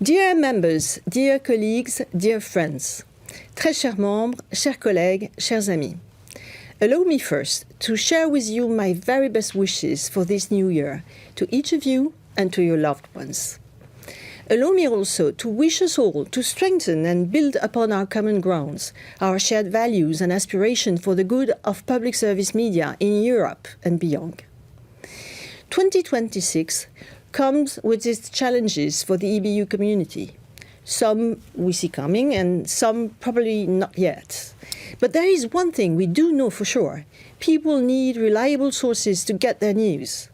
Dear members, dear colleagues, dear friends, très chers membres, chers collègues, chers amis, allow me first to share with you my very best wishes for this new year, to each of you and to your loved ones. Allow me also to wish us all to strengthen and build upon our common grounds, our shared values and aspirations for the good of public service media in Europe and beyond. 2026 comes with its challenges for the EBU community. Some we see coming and some probably not yet. But there is one thing we do know for sure. People need reliable sources to get their news.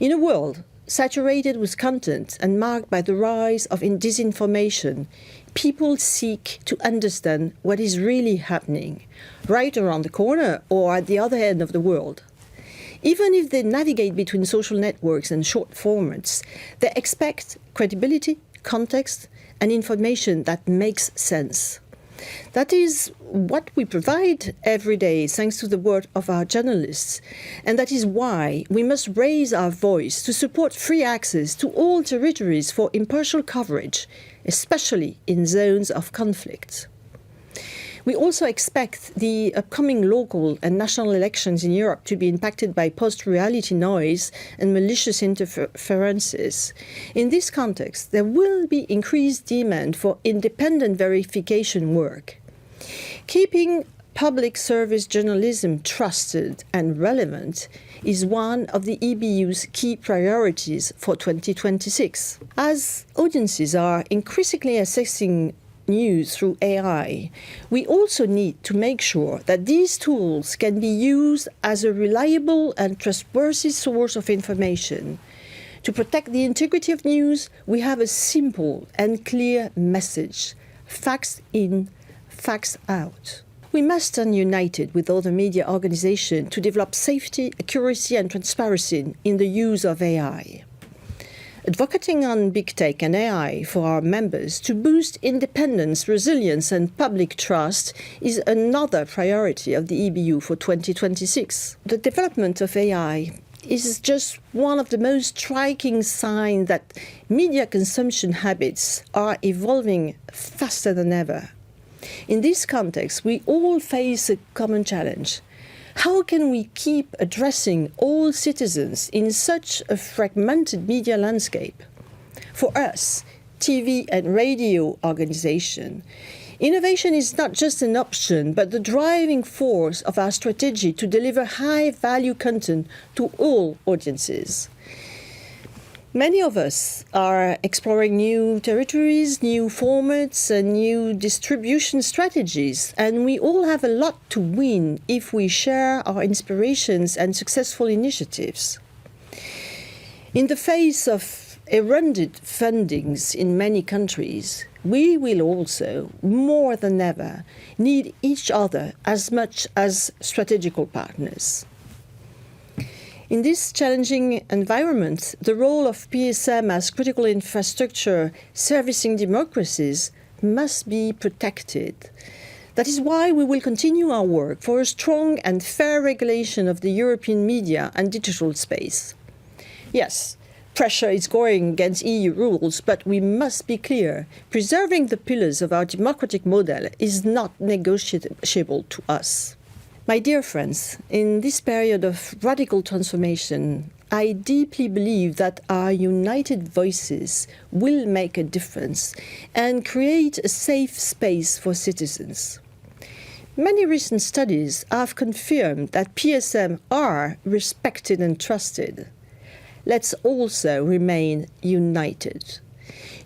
In a world saturated with content and marked by the rise of disinformation, people seek to understand what is really happening, right around the corner or at the other end of the world. Even if they navigate between social networks and short formats, they expect credibility, context, and information that makes sense. That is what we provide every day thanks to the work of our journalists, and that is why we must raise our voice to support free access to all territories for impartial coverage, especially in zones of conflict. We also expect the upcoming local and national elections in Europe to be impacted by post-reality noise and malicious interferences. In this context, there will be increased demand for independent verification work. Keeping public service journalism trusted and relevant is one of the EBU's key priorities for 2026. As audiences are increasingly assessing news through AI, we also need to make sure that these tools can be used as a reliable and trustworthy source of information. To protect the integrity of news, we have a simple and clear message: facts in, facts out. We must stand united with other media organizations to develop safety, accuracy, and transparency in the use of AI. Advocating on big tech and AI for our members to boost independence, resilience, and public trust is another priority of the EBU for 2026. The development of AI is just one of the most striking signs that media consumption habits are evolving faster than ever. In this context, we all face a common challenge. How can we keep addressing all citizens in such a fragmented media landscape? For us, TV and radio organization, innovation is not just an option, but the driving force of our strategy to deliver high-value content to all audiences. Many of us are exploring new territories, new formats, and new distribution strategies, and we all have a lot to win if we share our inspirations and successful initiatives. In the face of eroded fundings in many countries, we will also, more than ever, need each other as much as strategical partners. In this challenging environment, the role of PSM as critical infrastructure servicing democracies must be protected. That is why we will continue our work for a strong and fair regulation of the European media and digital space. Yes, pressure is growing against EU rules, but we must be clear. Preserving the pillars of our democratic model is not negotiable to us. My dear friends, in this period of radical transformation, I deeply believe that our united voices will make a difference and create a safe space for citizens. Many recent studies have confirmed that PSM are respected and trusted. Let's also remain united.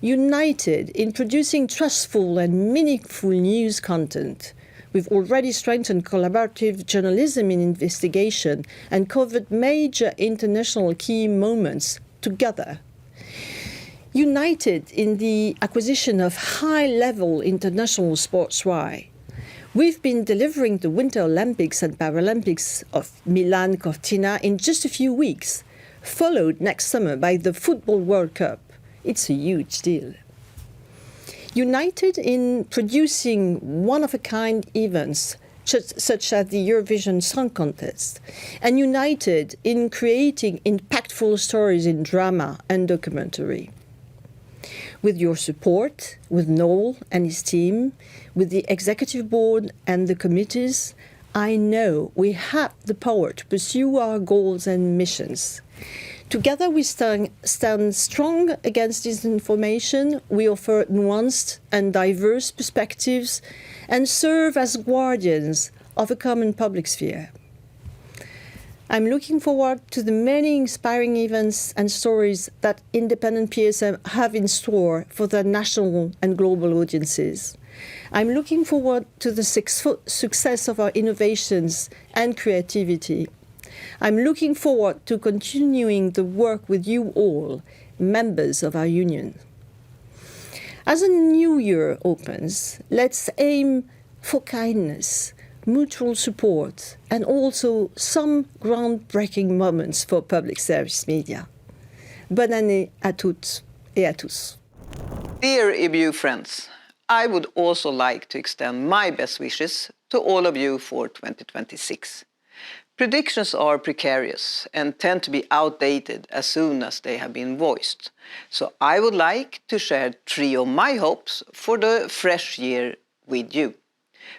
United in producing trustful and meaningful news content. We've already strengthened collaborative journalism in investigation and covered major international key moments together. United in the acquisition of high-level international sports rights. We've been delivering the Winter Olympics and Paralympics of Milan Cortina in just a few weeks, followed next summer by the Football World Cup. It's a huge deal. United in producing one-of-a-kind events, such as the Eurovision Song Contest, and united in creating impactful stories in drama and documentary. With your support, with Noel and his team, with the executive board and the committees, I know we have the power to pursue our goals and missions. Together we stand strong against disinformation, we offer nuanced and diverse perspectives and serve as guardians of a common public sphere. I'm looking forward to the many inspiring events and stories that independent PSM have in store for their national and global audiences. I'm looking forward to the success of our innovations and creativity. I'm looking forward to continuing the work with you all, members of our union. As a new year opens, let's aim for kindness, mutual support, and also some groundbreaking moments for public service media. Bonne année à toutes et à tous. Dear EBU friends, I would also like to extend my best wishes to all of you for 2026. Predictions are precarious and tend to be outdated as soon as they have been voiced. So I would like to share 3 of my hopes for the fresh year with you.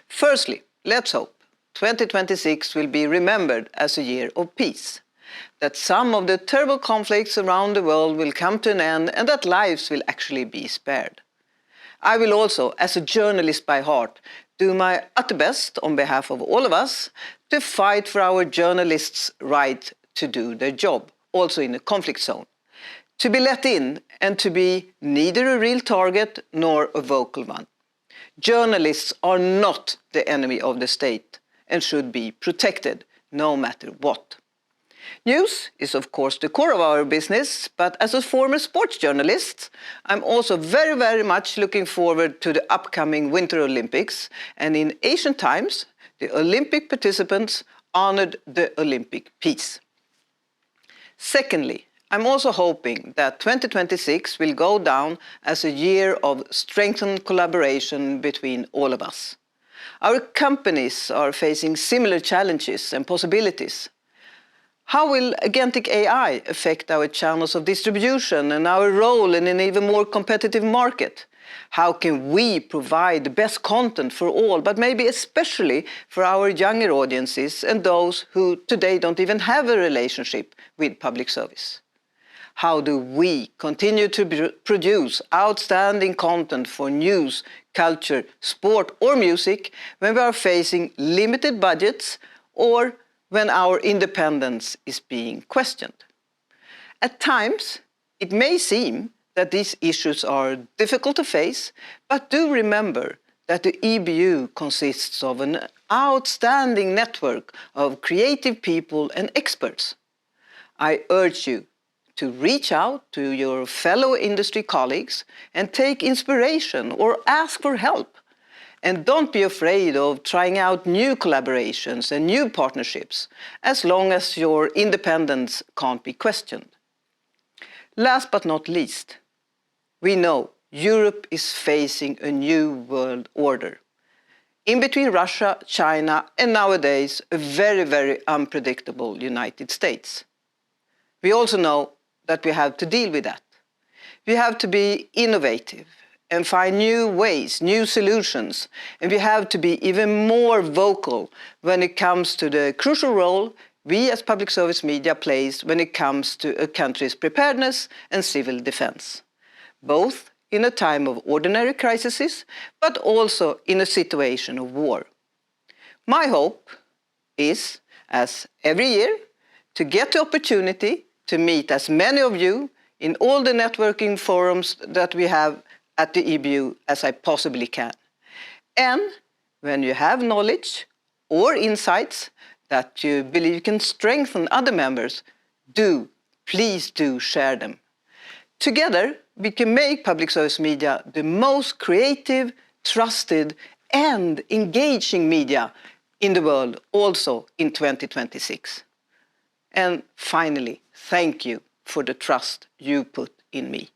Firstly, let's hope 2026 will be remembered as a year of peace, that some of the terrible conflicts around the world will come to an end and that lives will actually be spared. I will also, as a journalist by heart, do my utmost on behalf of all of us to fight for our journalists' right to do their job, also in a conflict zone, to be let in and to be neither a real target nor a vocal one. Journalists are not the enemy of the state and should be protected no matter what. News is of course the core of our business, but as a former sports journalist, I'm also very much looking forward to the upcoming Winter Olympics, and in ancient times, the Olympic participants honored the Olympic peace. Secondly, I'm also hoping that 2026 will go down as a year of strengthened collaboration between all of us. Our companies are facing similar challenges and possibilities. How will agentic AI affect our channels of distribution and our role in an even more competitive market? How can we provide the best content for all, but maybe especially for our younger audiences and those who today don't even have a relationship with public service? How do we continue to produce outstanding content for news, culture, sport or music when we are facing limited budgets or when our independence is being questioned? At times, it may seem that these issues are difficult to face, but do remember that the EBU consists of an outstanding network of creative people and experts. I urge you to reach out to your fellow industry colleagues and take inspiration or ask for help. And don't be afraid of trying out new collaborations and new partnerships, as long as your independence can't be questioned. Last but not least, we know Europe is facing a new world order. In between Russia, China, and nowadays a very unpredictable United States. We also know that we have to deal with that. We have to be innovative and find new ways, new solutions, and we have to be even more vocal when it comes to the crucial role we as public service media plays when it comes to a country's preparedness and civil defense, both in a time of ordinary crises, but also in a situation of war. My hope is, as every year, to get the opportunity to meet as many of you in all the networking forums that we have at the EBU as I possibly can. And when you have knowledge or insights that you believe can strengthen other members, please do share them. Together, we can make public service media the most creative, trusted, and engaging media in the world also in 2026. And finally, thank you for the trust you put in me.